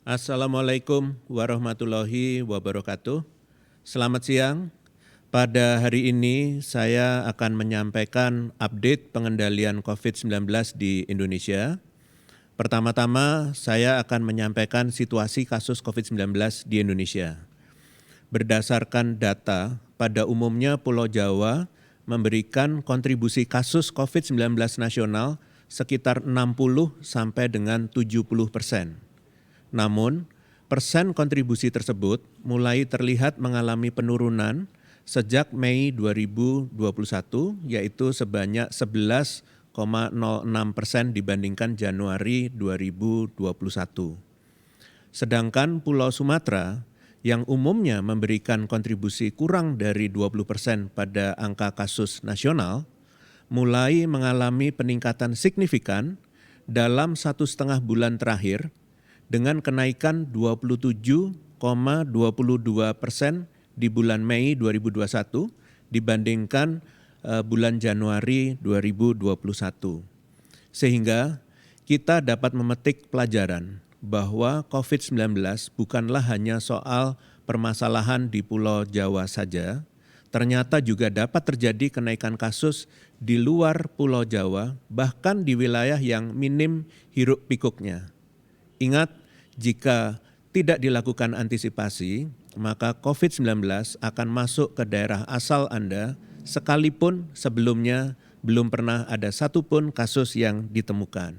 Assalamualaikum warahmatullahi wabarakatuh. Selamat siang. Pada hari ini saya akan menyampaikan update pengendalian COVID-19 di Indonesia. Pertama-tama saya akan menyampaikan situasi kasus COVID-19 di Indonesia. Berdasarkan data, pada umumnya Pulau Jawa memberikan kontribusi kasus COVID-19 nasional sekitar 60 sampai dengan 70%. Namun, persen kontribusi tersebut mulai terlihat mengalami penurunan sejak Mei 2021, yaitu sebanyak 11,06% dibandingkan Januari 2021. Sedangkan Pulau Sumatera yang umumnya memberikan kontribusi kurang dari 20% pada angka kasus nasional, mulai mengalami peningkatan signifikan dalam 1,5 bulan terakhir, dengan kenaikan 27,22% di bulan Mei 2021 dibandingkan bulan Januari 2021. Sehingga kita dapat memetik pelajaran bahwa COVID-19 bukanlah hanya soal permasalahan di Pulau Jawa saja, ternyata juga dapat terjadi kenaikan kasus di luar Pulau Jawa, bahkan di wilayah yang minim hiruk pikuknya. Ingat, jika tidak dilakukan antisipasi, maka COVID-19 akan masuk ke daerah asal Anda sekalipun sebelumnya belum pernah ada satupun kasus yang ditemukan.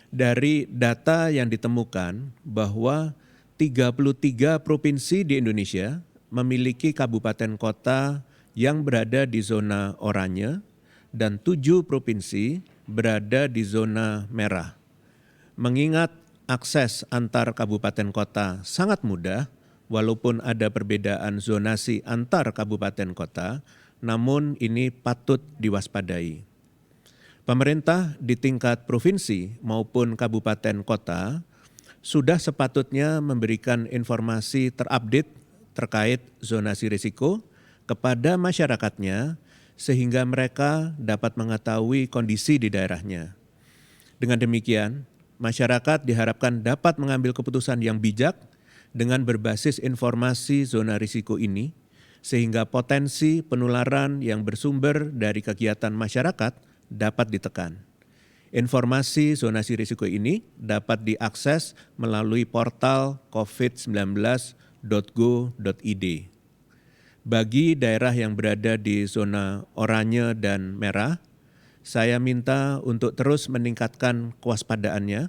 Dari data yang ditemukan bahwa 33 provinsi di Indonesia memiliki kabupaten kota yang berada di zona oranye dan 7 provinsi berada di zona merah. Mengingat akses antar kabupaten kota sangat mudah, walaupun ada perbedaan zonasi antar kabupaten kota, namun ini patut diwaspadai. Pemerintah di tingkat provinsi maupun kabupaten kota sudah sepatutnya memberikan informasi terupdate terkait zonasi risiko kepada masyarakatnya sehingga mereka dapat mengetahui kondisi di daerahnya. Dengan demikian, masyarakat diharapkan dapat mengambil keputusan yang bijak dengan berbasis informasi zona risiko ini, sehingga potensi penularan yang bersumber dari kegiatan masyarakat dapat ditekan. Informasi zonasi risiko ini dapat diakses melalui portal covid19.go.id. Bagi daerah yang berada di zona oranye dan merah, saya minta untuk terus meningkatkan kewaspadaannya.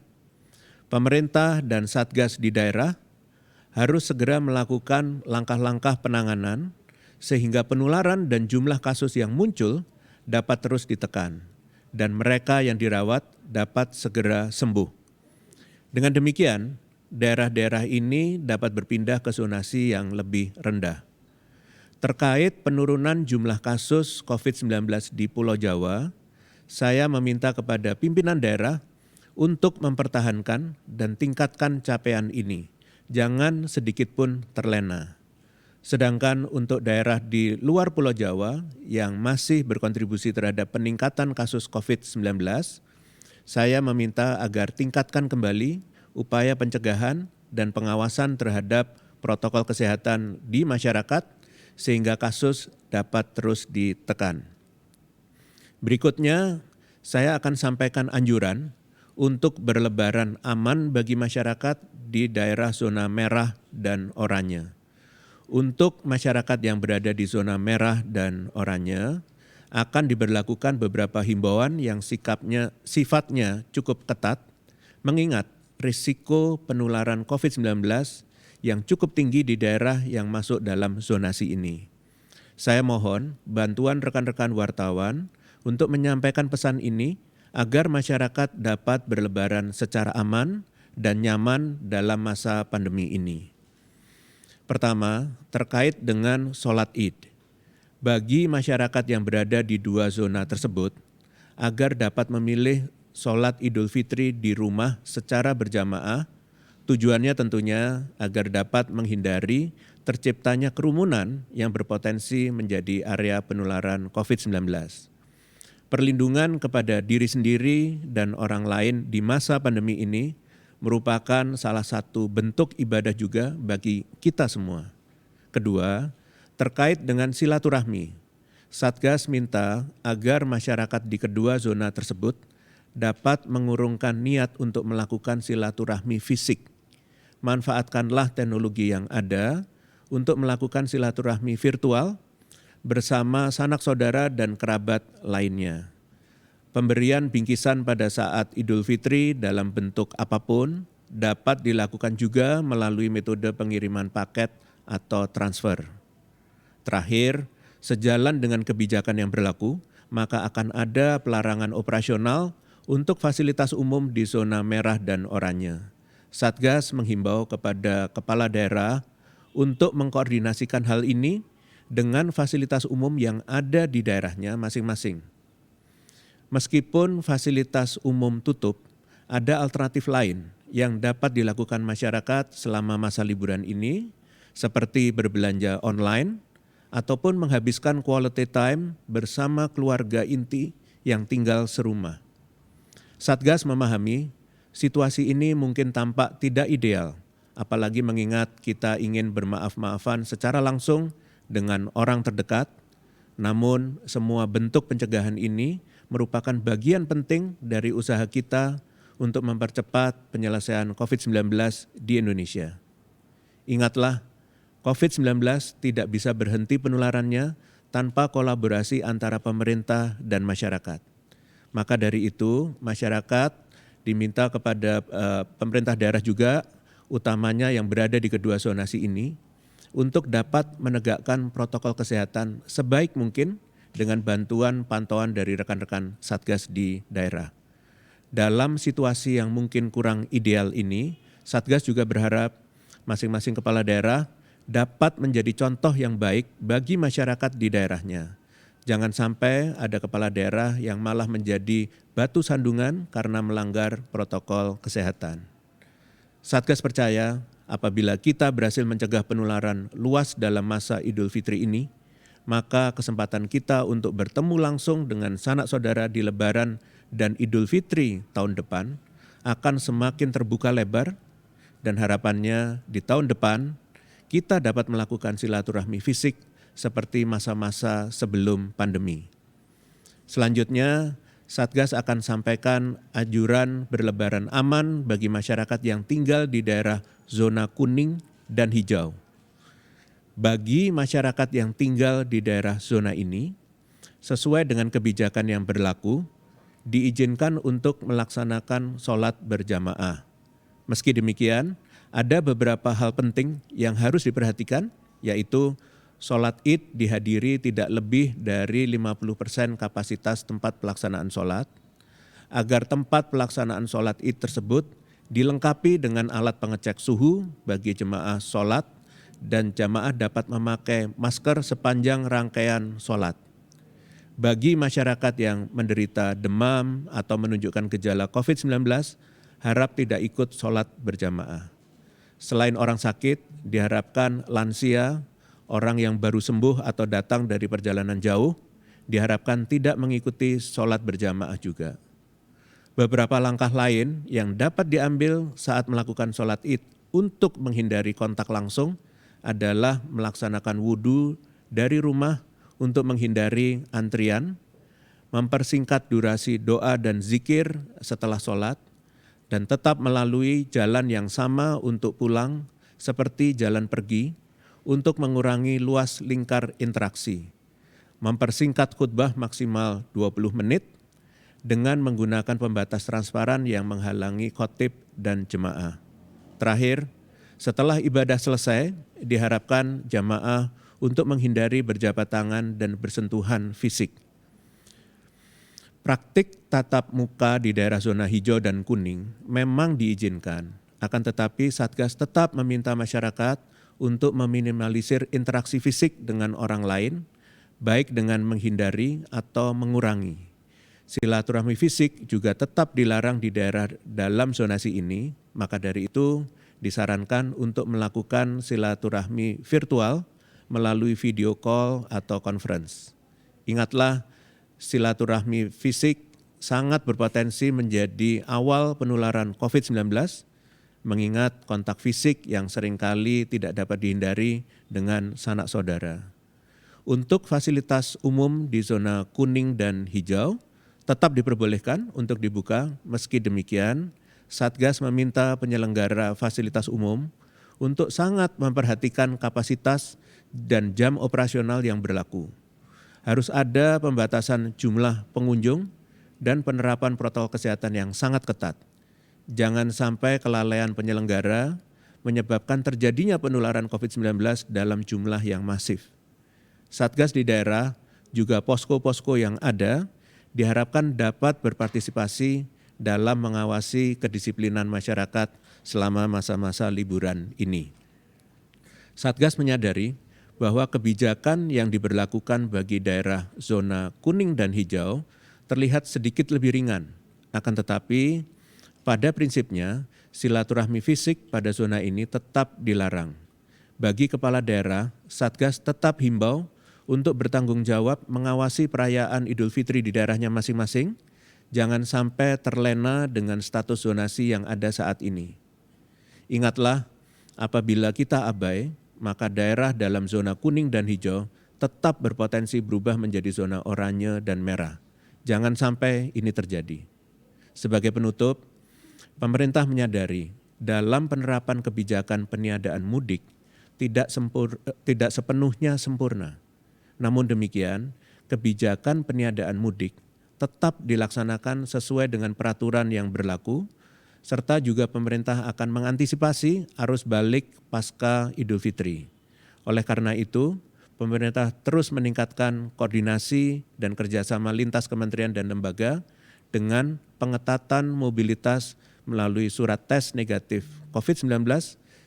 Pemerintah dan Satgas di daerah harus segera melakukan langkah-langkah penanganan sehingga penularan dan jumlah kasus yang muncul dapat terus ditekan dan mereka yang dirawat dapat segera sembuh. Dengan demikian, daerah-daerah ini dapat berpindah ke zonasi yang lebih rendah. Terkait penurunan jumlah kasus COVID-19 di Pulau Jawa, saya meminta kepada pimpinan daerah untuk mempertahankan dan tingkatkan capaian ini. Jangan sedikit pun terlena. Sedangkan untuk daerah di luar Pulau Jawa yang masih berkontribusi terhadap peningkatan kasus COVID-19, saya meminta agar tingkatkan kembali upaya pencegahan dan pengawasan terhadap protokol kesehatan di masyarakat sehingga kasus dapat terus ditekan. Berikutnya, saya akan sampaikan anjuran untuk berlebaran aman bagi masyarakat di daerah zona merah dan oranye. Untuk masyarakat yang berada di zona merah dan oranye, akan diberlakukan beberapa himbauan yang sifatnya cukup ketat, mengingat risiko penularan COVID-19 yang cukup tinggi di daerah yang masuk dalam zonasi ini. Saya mohon bantuan rekan-rekan wartawan untuk menyampaikan pesan ini agar masyarakat dapat berlebaran secara aman dan nyaman dalam masa pandemi ini. Pertama, terkait dengan sholat Id. Bagi masyarakat yang berada di dua zona tersebut, agar dapat memilih sholat Idul Fitri di rumah secara berjamaah, tujuannya tentunya agar dapat menghindari terciptanya kerumunan yang berpotensi menjadi area penularan COVID-19. Perlindungan kepada diri sendiri dan orang lain di masa pandemi ini merupakan salah satu bentuk ibadah juga bagi kita semua. Kedua, terkait dengan silaturahmi, Satgas minta agar masyarakat di kedua zona tersebut dapat mengurungkan niat untuk melakukan silaturahmi fisik. Manfaatkanlah teknologi yang ada untuk melakukan silaturahmi virtual bersama sanak saudara dan kerabat lainnya. Pemberian bingkisan pada saat Idul Fitri dalam bentuk apapun dapat dilakukan juga melalui metode pengiriman paket atau transfer. Terakhir, sejalan dengan kebijakan yang berlaku, maka akan ada pelarangan operasional untuk fasilitas umum di zona merah dan oranye. Satgas menghimbau kepada kepala daerah untuk mengkoordinasikan hal ini dengan fasilitas umum yang ada di daerahnya masing-masing. Meskipun fasilitas umum tutup, ada alternatif lain yang dapat dilakukan masyarakat selama masa liburan ini, seperti berbelanja online ataupun menghabiskan quality time bersama keluarga inti yang tinggal serumah. Satgas memahami situasi ini mungkin tampak tidak ideal, apalagi mengingat kita ingin bermaaf-maafan secara langsung dengan orang terdekat, namun semua bentuk pencegahan ini merupakan bagian penting dari usaha kita untuk mempercepat penyelesaian COVID-19 di Indonesia. Ingatlah, COVID-19 tidak bisa berhenti penularannya tanpa kolaborasi antara pemerintah dan masyarakat. Maka dari itu, masyarakat diminta kepada pemerintah daerah juga, utamanya yang berada di kedua zonasi ini, untuk dapat menegakkan protokol kesehatan sebaik mungkin dengan bantuan pantauan dari rekan-rekan Satgas di daerah. Dalam situasi yang mungkin kurang ideal ini, Satgas juga berharap masing-masing kepala daerah dapat menjadi contoh yang baik bagi masyarakat di daerahnya. Jangan sampai ada kepala daerah yang malah menjadi batu sandungan karena melanggar protokol kesehatan. Satgas percaya apabila kita berhasil mencegah penularan luas dalam masa Idul Fitri ini, maka kesempatan kita untuk bertemu langsung dengan sanak saudara di Lebaran dan Idul Fitri tahun depan akan semakin terbuka lebar, dan harapannya di tahun depan kita dapat melakukan silaturahmi fisik seperti masa-masa sebelum pandemi. Selanjutnya, Satgas akan sampaikan anjuran berlebaran aman bagi masyarakat yang tinggal di daerah zona kuning dan hijau. Bagi masyarakat yang tinggal di daerah zona ini, sesuai dengan kebijakan yang berlaku, diizinkan untuk melaksanakan sholat berjamaah. Meski demikian, ada beberapa hal penting yang harus diperhatikan, yaitu sholat Id dihadiri tidak lebih dari 50% kapasitas tempat pelaksanaan sholat, agar tempat pelaksanaan sholat Id tersebut dilengkapi dengan alat pengecek suhu bagi jemaah sholat, dan jamaah dapat memakai masker sepanjang rangkaian sholat. Bagi masyarakat yang menderita demam atau menunjukkan gejala COVID-19, harap tidak ikut sholat berjamaah. Selain orang sakit, diharapkan lansia, orang yang baru sembuh atau datang dari perjalanan jauh, diharapkan tidak mengikuti sholat berjamaah juga. Beberapa langkah lain yang dapat diambil saat melakukan sholat Id untuk menghindari kontak langsung adalah melaksanakan wudhu dari rumah untuk menghindari antrian, mempersingkat durasi doa dan zikir setelah sholat, dan tetap melalui jalan yang sama untuk pulang seperti jalan pergi untuk mengurangi luas lingkar interaksi. Mempersingkat khutbah maksimal 20 menit dengan menggunakan pembatas transparan yang menghalangi khotib dan jemaah. Terakhir, setelah ibadah selesai, diharapkan jamaah untuk menghindari berjabat tangan dan bersentuhan fisik. Praktik tatap muka di daerah zona hijau dan kuning memang diizinkan, akan tetapi Satgas tetap meminta masyarakat untuk meminimalisir interaksi fisik dengan orang lain, baik dengan menghindari atau mengurangi. Silaturahmi fisik juga tetap dilarang di daerah dalam zonasi ini, maka dari itu disarankan untuk melakukan silaturahmi virtual melalui video call atau conference. Ingatlah, silaturahmi fisik sangat berpotensi menjadi awal penularan COVID-19 mengingat kontak fisik yang seringkali tidak dapat dihindari dengan sanak saudara. Untuk fasilitas umum di zona kuning dan hijau tetap diperbolehkan untuk dibuka. Meski demikian, Satgas meminta penyelenggara fasilitas umum untuk sangat memperhatikan kapasitas dan jam operasional yang berlaku. Harus ada pembatasan jumlah pengunjung dan penerapan protokol kesehatan yang sangat ketat. Jangan sampai kelalaian penyelenggara menyebabkan terjadinya penularan COVID-19 dalam jumlah yang masif. Satgas di daerah juga posko-posko yang ada diharapkan dapat berpartisipasi dalam mengawasi kedisiplinan masyarakat selama masa-masa liburan ini. Satgas menyadari bahwa kebijakan yang diberlakukan bagi daerah zona kuning dan hijau terlihat sedikit lebih ringan. Akan tetapi, pada prinsipnya, silaturahmi fisik pada zona ini tetap dilarang. Bagi kepala daerah, Satgas tetap himbau untuk bertanggung jawab mengawasi perayaan Idul Fitri di daerahnya masing-masing. Jangan sampai terlena dengan status zonasi yang ada saat ini. Ingatlah, apabila kita abai, maka daerah dalam zona kuning dan hijau tetap berpotensi berubah menjadi zona oranye dan merah. Jangan sampai ini terjadi. Sebagai penutup, pemerintah menyadari dalam penerapan kebijakan peniadaan mudik tidak sepenuhnya sempurna. Namun demikian, kebijakan peniadaan mudik tetap dilaksanakan sesuai dengan peraturan yang berlaku, serta juga pemerintah akan mengantisipasi arus balik pasca Idul Fitri. Oleh karena itu, pemerintah terus meningkatkan koordinasi dan kerjasama lintas kementerian dan lembaga dengan pengetatan mobilitas melalui surat tes negatif COVID-19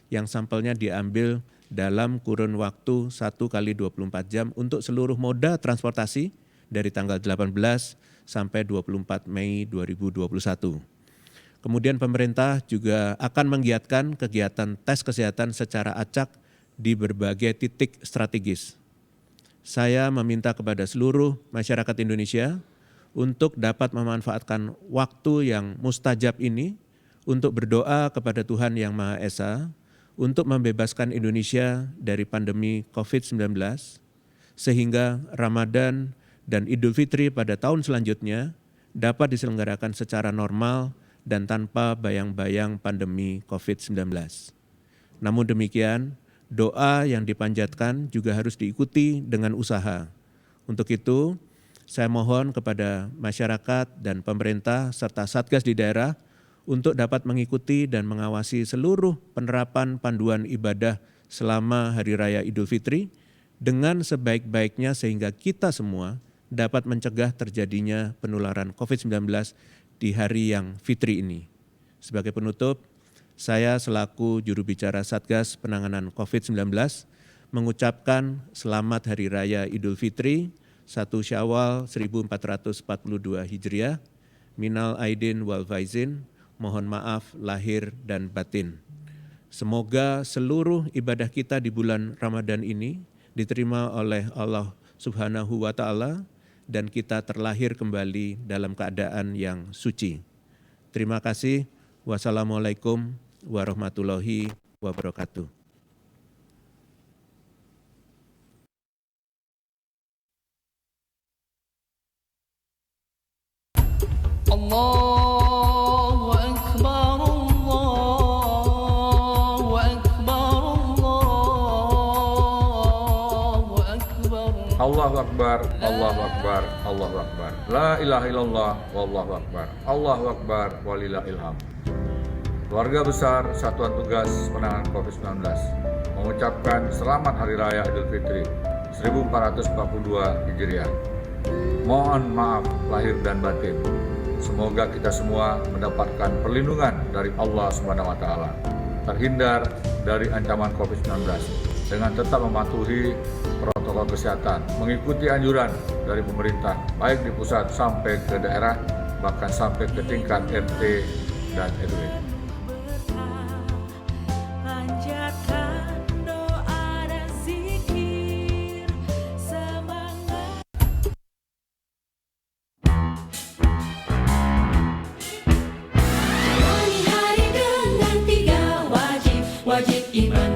yang sampelnya diambil dalam kurun waktu 1x24 jam untuk seluruh moda transportasi dari tanggal 18 sampai 24 Mei 2021. Kemudian pemerintah juga akan menggiatkan kegiatan tes kesehatan secara acak di berbagai titik strategis. Saya meminta kepada seluruh masyarakat Indonesia untuk dapat memanfaatkan waktu yang mustajab ini untuk berdoa kepada Tuhan Yang Maha Esa untuk membebaskan Indonesia dari pandemi COVID-19, sehingga Ramadan dan Idul Fitri pada tahun selanjutnya dapat diselenggarakan secara normal dan tanpa bayang-bayang pandemi COVID-19. Namun demikian, doa yang dipanjatkan juga harus diikuti dengan usaha. Untuk itu, saya mohon kepada masyarakat dan pemerintah serta Satgas di daerah untuk dapat mengikuti dan mengawasi seluruh penerapan panduan ibadah selama Hari Raya Idul Fitri dengan sebaik-baiknya sehingga kita semua dapat mencegah terjadinya penularan COVID-19 di hari yang fitri ini. Sebagai penutup, saya selaku juru bicara Satgas Penanganan COVID-19 mengucapkan selamat Hari Raya Idul Fitri 1 Syawal 1442 Hijriah, minal aidin wal faizin, mohon maaf lahir dan batin. Semoga seluruh ibadah kita di bulan Ramadan ini diterima oleh Allah Subhanahu wa Ta'ala dan kita terlahir kembali dalam keadaan yang suci. Terima kasih. Wassalamualaikum warahmatullahi wabarakatuh. Allahu Akbar, Allahu Akbar, Allahu Akbar. Allahu Akbar, Allahu Akbar, Allahu Akbar. La ilaha illallah, wallahu akbar. Allahu Akbar, walillahil hamd. Keluarga besar Satuan Tugas Penanganan COVID-19 mengucapkan selamat Hari Raya Idul Fitri 1442 Hijriah. Mohon maaf lahir dan batin. Semoga kita semua mendapatkan perlindungan dari Allah Subhanahu wa Ta'ala, terhindar dari ancaman COVID-19 dengan tetap mematuhi protokol kesehatan, mengikuti anjuran dari pemerintah, baik di pusat sampai ke daerah, bahkan sampai ke tingkat RT dan RW. إيمان